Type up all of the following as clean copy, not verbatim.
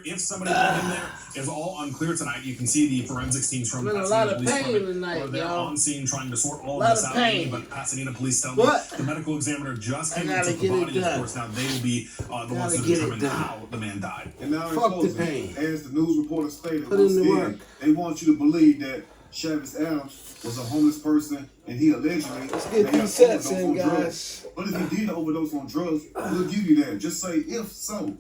If somebody got in there is all unclear tonight. You can see the forensics teams from Pasadena a lot of pain tonight, they're y'all. on scene trying to sort all of this out. But Pasadena police tell me the medical examiner just came and took the body. Of course, now they will be the ones to determine how the man died. And now fuck the pain. As the news reporter stated, Put in the work. They want you to believe that Chavis Adams was a homeless person and he allegedly Let's get these sets in, guys. Drugs. But if he did overdose on drugs, we'll give you that. Just say if so.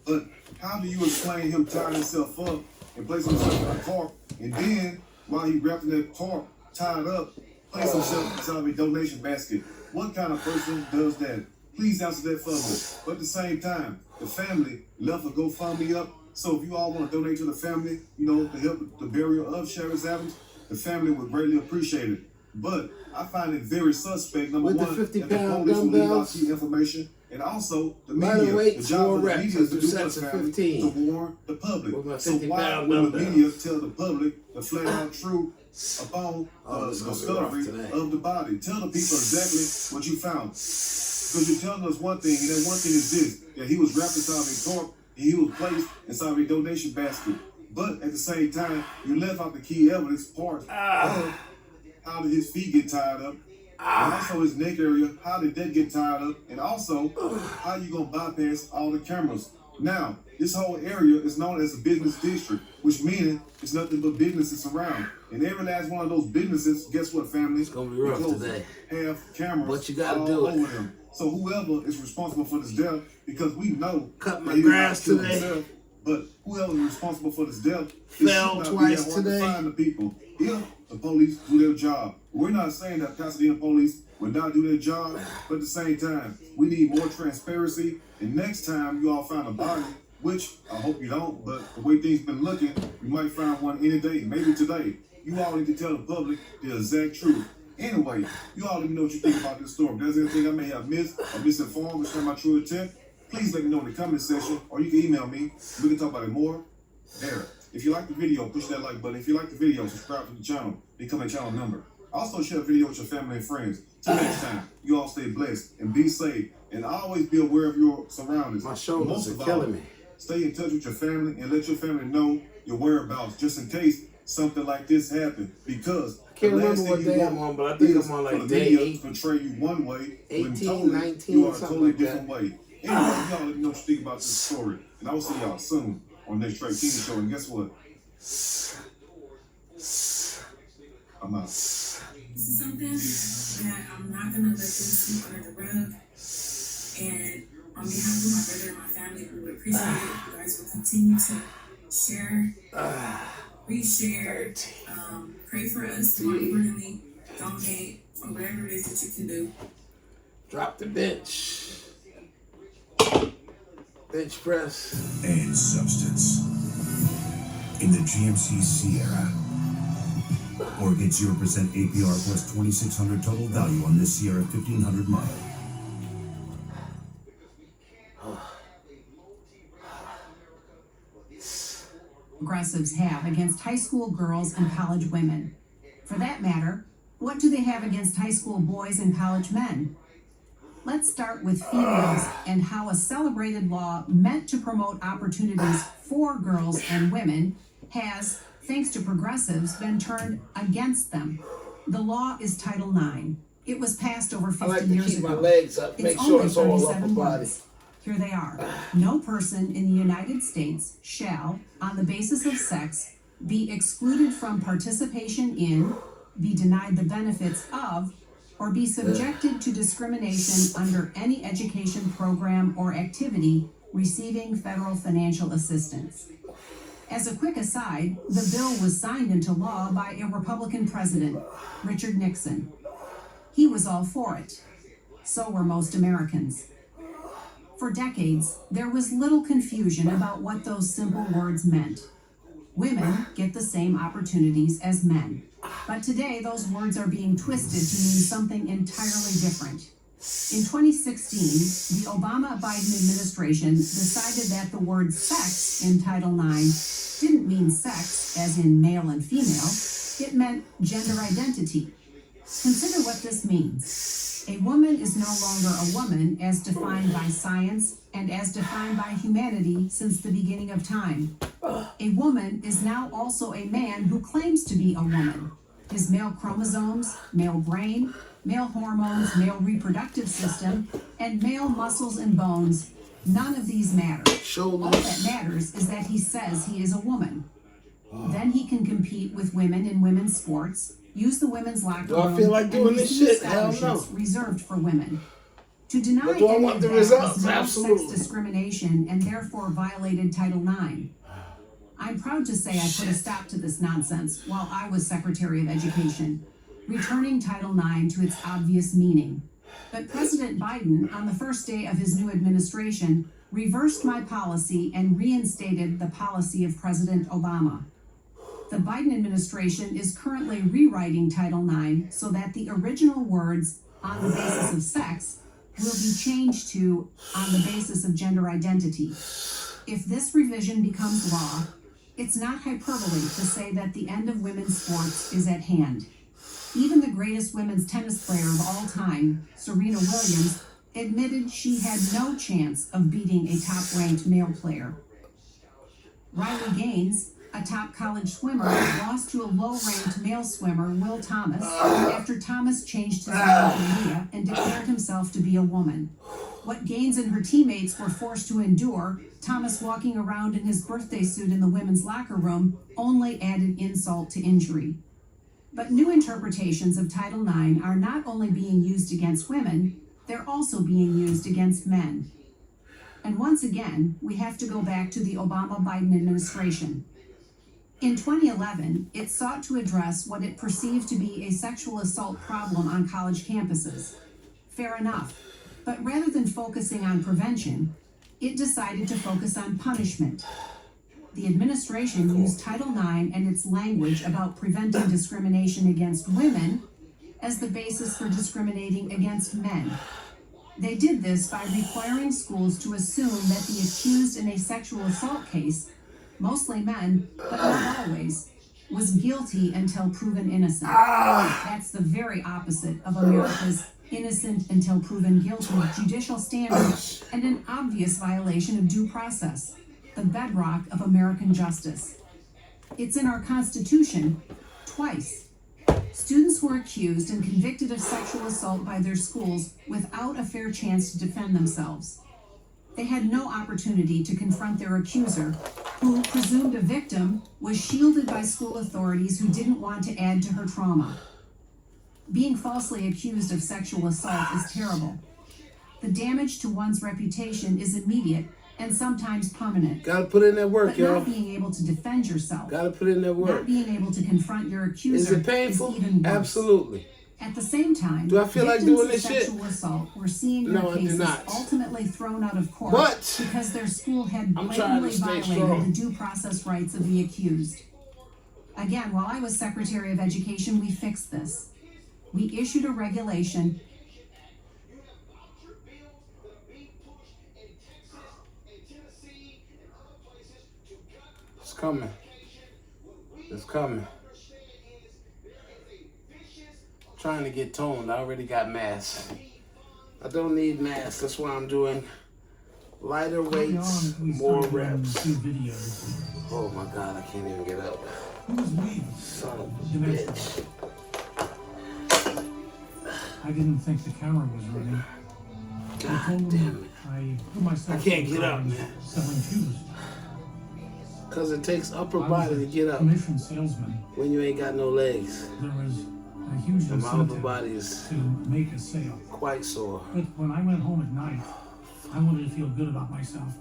But how do you explain him tying himself up and placing himself in a tarp, and then while he wrapped in that tarp, tied up, place himself inside of a donation basket? What kind of person does that? Please answer that for us. But at the same time, the family left a GoFundMe up. So if you all want to donate to the family, to help the burial of Chavis Adams, the family would greatly appreciate it. But I find it very suspect, number with one, the 50 that the pound police will leave out dumbbells, key information, and also the lighter media. weights, The job more of the reps, media is to two do sets what's of family, 15. to warn the public. With my So 50 why pound will the dumbbell. media tell the public the flat out truth upon it's the gonna be rough discovery today. of the body? Tell the people exactly what you found. Because you're telling us one thing, and that one thing is this, that he was wrapped inside of a tarp, and he was placed inside of a donation basket. But at the same time, you left out the key evidence part of how did his feet get tied up, and also his neck area, how did that get tied up, and also how you gonna bypass all the cameras. Now, this whole area is known as a business district, which means it's nothing but businesses around. And every last one of those businesses, guess what, family? It's gonna be rough today. Have cameras But you gotta all do it. over them. So whoever is responsible for this death, because we know Cut my that he did not grass kill today. himself, but whoever is responsible for this death, Fell it should not twice be that hard today. to find the people if the police do their job. We're not saying that Pasadena police would not do their job, but at the same time, we need more transparency. And next time you all find a body, which I hope you don't, but the way things been looking, you might find one any day, maybe today. You all need to tell the public the exact truth. Anyway, you all let me know what you think about this story. If there's anything I may have missed or misinformed, or share my true intent, please let me know in the comment section, or you can email me. We can talk about it more there. If you like the video, push that like button. If you like the video, subscribe to the channel, become a channel member. Also share the video with your family and friends. Till next time, you all stay blessed and be safe, and always be aware of your surroundings. My shoulders Most are of all, killing me. stay in touch with your family and let your family know your whereabouts, just in case something like this happens. Because I can't the last remember what thing you day want I'm on, but I think is I'm on for like the day media 8, to portray you one way, when 18, totally 19, you are a something totally like that. different way. Anyway, y'all let me know what you think about this story, and I will see y'all soon on Next Track TV Show. And guess what? I'm out. This is something that I'm not gonna let them sweep under the rug. And on behalf of my brother and my family, we would appreciate it if you guys will continue to share, reshare, pray for us, more importantly, donate, or whatever it is that you can do. Drop the bench. Bench press. And substance. In the GMC Sierra. Or get 0% APR plus 2,600 total value on this Sierra 1500 mile. Progressives have against high school girls and college women. For that matter, what do they have against high school boys and college men? Let's start with females and how a celebrated law meant to promote opportunities for girls and women has, thanks to progressives, been turned against them. The law is Title IX. It was passed over 50 I like to years keep ago. my legs up, make It's sure only it's all 37 upper body. words. Here they are. No person in the United States shall, on the basis of sex, be excluded from participation in, be denied the benefits of, or be subjected to discrimination under any education program or activity receiving federal financial assistance. As a quick aside, the bill was signed into law by a Republican president, Richard Nixon. He was all for it. So were most Americans. For decades, there was little confusion about what those simple words meant. Women get the same opportunities as men. But today, those words are being twisted to mean something entirely different. In 2016, the Obama-Biden administration decided that the word sex in Title IX didn't mean sex, as in male and female. It meant gender identity. Consider what this means. A woman is no longer a woman as defined by science and as defined by humanity since the beginning of time. A woman is now also a man who claims to be a woman. His male chromosomes, male brain, male hormones, male reproductive system, and male muscles and bones, none of these matter. All that matters is that he says he is a woman. Then he can compete with women in women's sports, use the women's locker room, Do I feel like doing and this receive shit? Hell no. scholarships reserved for women. To deny But do I any want of the that results? is no Absolutely. sex discrimination and therefore violated Title IX. I'm proud to say I put a stop to this nonsense while I was Secretary of Education, returning Title IX to its obvious meaning. But President Biden, on the first day of his new administration, reversed my policy and reinstated the policy of President Obama. The Biden administration is currently rewriting Title IX so that the original words, on the basis of sex, will be changed to, on the basis of gender identity. If this revision becomes law, it's not hyperbole to say that the end of women's sports is at hand. Even the greatest women's tennis player of all time, Serena Williams, admitted she had no chance of beating a top-ranked male player. Riley Gaines, a top college swimmer, lost to a low-ranked male swimmer, Will Thomas, after Thomas changed his name to Leah and declared himself to be a woman. What Gaines and her teammates were forced to endure, Thomas walking around in his birthday suit in the women's locker room, only added insult to injury. But new interpretations of Title IX are not only being used against women, they're also being used against men. And once again, we have to go back to the Obama-Biden administration. In 2011, it sought to address what it perceived to be a sexual assault problem on college campuses. Fair enough. But rather than focusing on prevention, it decided to focus on punishment. The administration used Title IX and its language about preventing discrimination against women as the basis for discriminating against men. They did this by requiring schools to assume that the accused in a sexual assault case, mostly men, but not always, was guilty until proven innocent. That's the very opposite of America's innocent until proven guilty judicial standard and an obvious violation of due process, the bedrock of American justice. It's in our Constitution twice. Students were accused and convicted of sexual assault by their schools without a fair chance to defend themselves. They had no opportunity to confront their accuser, who, presumed a victim, was shielded by school authorities who didn't want to add to her trauma. Being falsely accused of sexual assault is terrible. The damage to one's reputation is immediate and sometimes permanent. Gotta put in that work, But y'all. not being able to defend yourself, Gotta put in that not work. being able to confront your accuser Is it painful? is even worse. Absolutely. At the same time, Do I feel like victims doing of this shit? sexual assault were seeing No, their I do cases not. ultimately thrown out of court But because their school had I'm trying to blatantly stay violated strong. the due process rights of the accused. Again, while I was Secretary of Education, we fixed this. We issued a regulation it's coming. It's coming. Trying to get toned. I already got mass. I don't need mass. That's why I'm doing lighter weights, more reps. Videos. Oh my God, I can't even get up. Who's we? Son of a bitch. I didn't think the camera was running. I God told damn him it. I put myself I can't in get up, charge man. selling shoes. Because it takes upper I body was to a get up commission salesman. when you ain't got no legs. There was a huge And my upper incentive body is to make a sale. quite sore. But when I went home at night, I wanted to feel good about myself.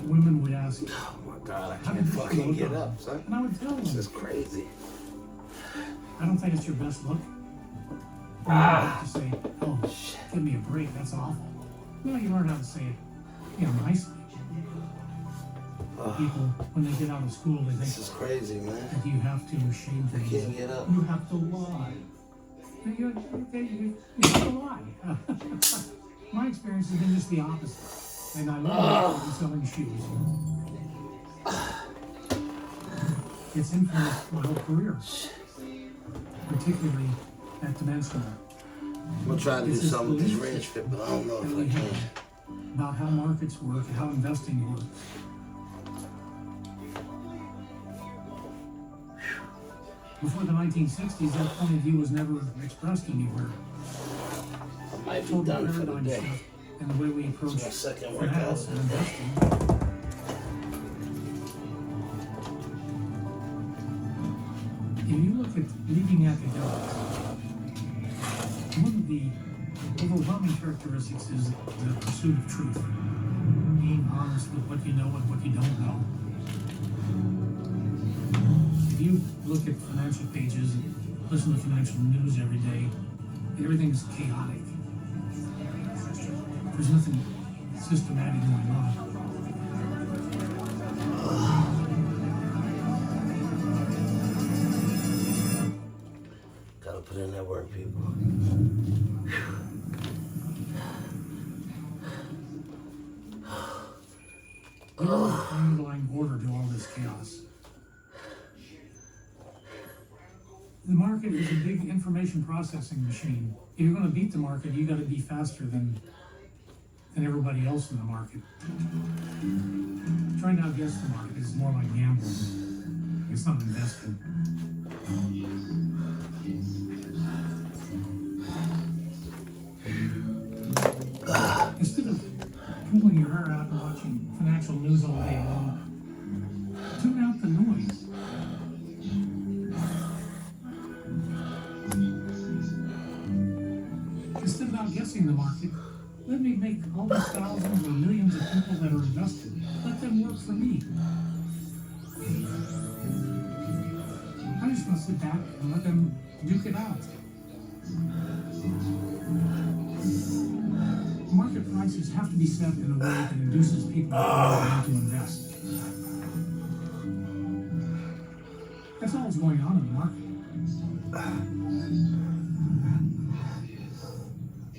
Women would ask, Oh my God, I how can't did you fucking look get on? up, son. And I would tell This them, is crazy. I don't think it's your best look. You don't have to say, oh, give me a break, that's awful. No, you learn how to say it, nicely. People, when they get out of school, they This think is crazy, man. that you have to shame I things. can't get up. You have to lie. You have to lie. My experience has been just the opposite. And I love selling shoes. It's influenced my whole career. particularly at Dimensional. I'm gonna try to do something with this ranch fit, but I don't know if I can. About how markets work and how investing works. Before the 1960s, that point of view was never expressed anywhere. I might be Total done for the paradigm day. shift and the way we approach My second workout. finance and investing. If you look at leading academics, one of the overwhelming characteristics is the pursuit of truth. Being honest with what you know and what you don't know. If you look at financial pages and listen to financial news every day, everything's chaotic. There's nothing systematic going on. Gotta put in that work, people. There's an underlying order to all this chaos. The market is a big information processing machine. If you're going to beat the market, you got to be faster than everybody else in the market. Trying to outguess the market is more like gambling. It's not investing. Instead of pulling your hair out and watching financial news all day long, tune out the noise. Instead of outguessing the market, let me make all these thousands or millions of people that are invested. Let them work for me. I just want to sit back and let them duke it out. Market prices have to be set in a way that induces people to invest. That's all that's going on in the market.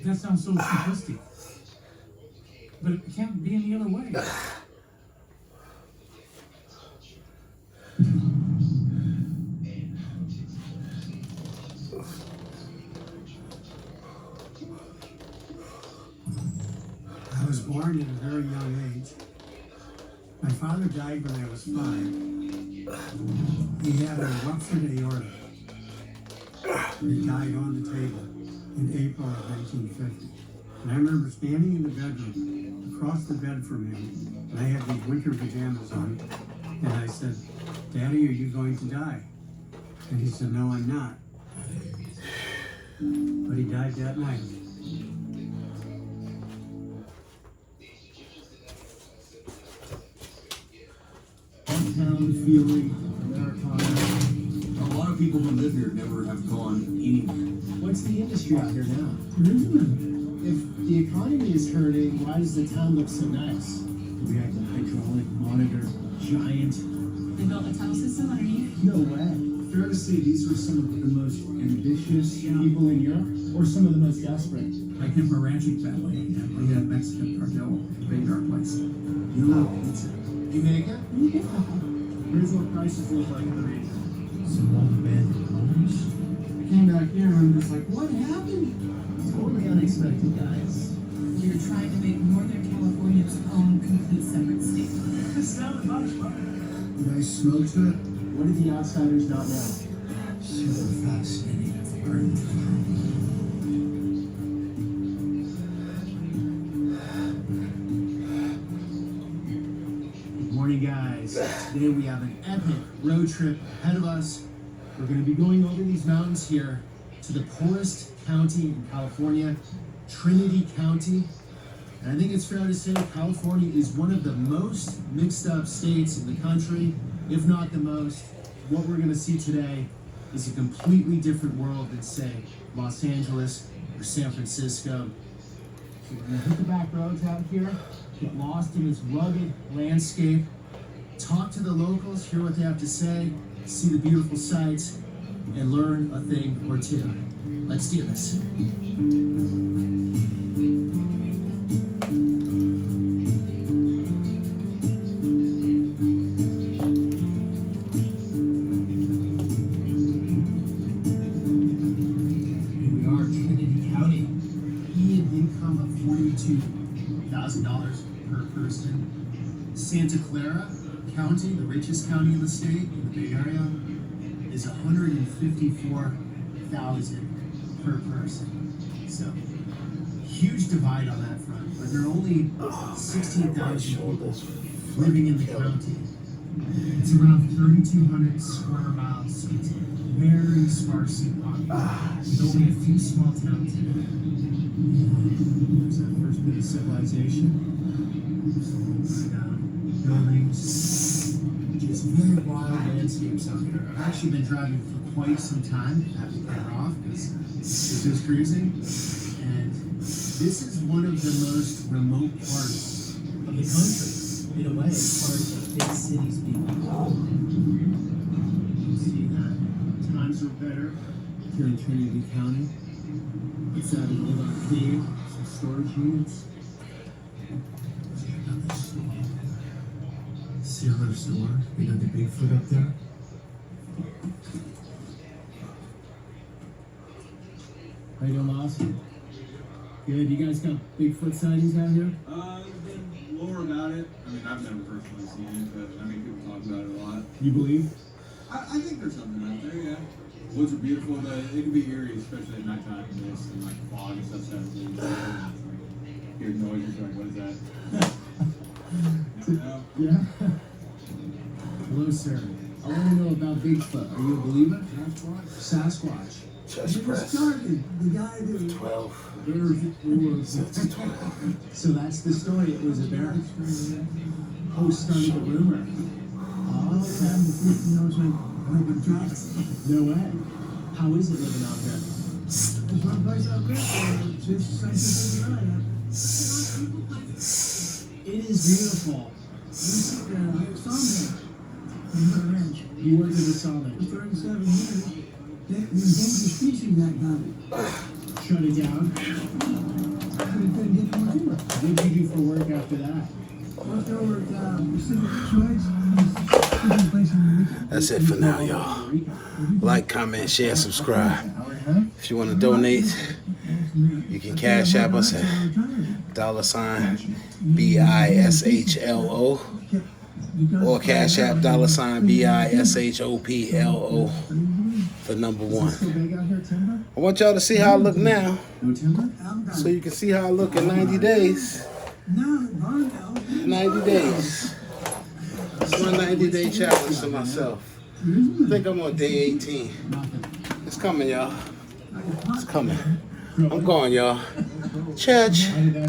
That sounds so simplistic, but it can't be any other way. I was born at a very young age. My father died when I was 5. He had a ruptured aorta. He died on the table in April of 1950. And I remember standing in the bedroom across the bed from him, and I had these winter pajamas on, and I said, "Daddy, are you going to die?" And he said, "No, I'm not." But he died that night. Hometown feeling, Americana. A lot of people who live here never have gone anywhere. What's the industry out here now? If the economy is hurting, why does the town look so nice? We have a hydraulic monitor, giant. They built a tunnel system underneath? No way. Fair to say these were some of the most ambitious People in Europe, or some of the most desperate? I came from a ranching family, and we had Mexican cartel invade our place. You love pizza. You make it? Yeah. Here's what prices look like in the region. Some old abandoned homes. I came back here and I'm just like, what happened? Totally unexpected, guys. We were trying to make Northern California's own complete separate state. This sounds nice, right? Nice smoke to it. What did the outsiders not know? Super fascinating. Good morning, guys. Today we have an epic road trip ahead of us. We're going to be going over these mountains here to the poorest county in California, Trinity County. And I think it's fair to say California is one of the most mixed up states in the country, if not the most. What we're going to see today is a completely different world than, say, Los Angeles or San Francisco. So we're going to hit the back roads out here, get lost in this rugged landscape, talk to the locals, hear what they have to say, see the beautiful sights, and learn a thing or two. Let's do this. Santa Clara County, the richest county in the state, in the Bay Area, is $154,000 per person. So, huge divide on that front. But there are only 16,000 people living in the county. It's around 3,200 square miles. It's very sparsely populated. With only a few small towns in it. There's that first bit of civilization. Buildings. Just very wild landscapes out here. I've actually been driving for quite some time. I have to cut it off because it's just cruising. And this is one of the most remote parts of the country. In a way, as far as the big cities being involved. You see that times are better here in Trinity County. It's out of an arcade, some storage units. Check out this store. See another store? We got the Bigfoot up there. How you doing, Moss? Good. You guys got Bigfoot sightings out here? There's been lore about it. I mean, I've never personally seen it, but I mean, people talk about it a lot. You believe? I think there's something out there, yeah. Woods are beautiful, but it can be eerie, especially at nighttime, mist and like fog and stuff. Hear noises, like, what is that? Yeah. Hello, sir. I want to know about Bigfoot. Are you a believer? Sasquatch. Chest press. The guy that 12. So that's the story. It was a bear. Oh, started the rumor. Oh, okay. No way. How is it living out there? There's one place out there, just It is beautiful. You worked at a sawmill. 37 years. The endangered species that got it. Shut it down. Couldn't get more to it. What did you do for work after that? Worked over at Pacific Choice. That's it for now, y'all. Like, comment, share, subscribe. If you want to donate, you can Cash App us at $BISHLO or Cash App $BISHOPLO for number 1. I want y'all to see how I look now, so you can see how I look in 90 days. 90 days. It's my 90-day challenge to myself. I think I'm on day 18. It's coming, y'all. It's coming. I'm going, y'all. Church.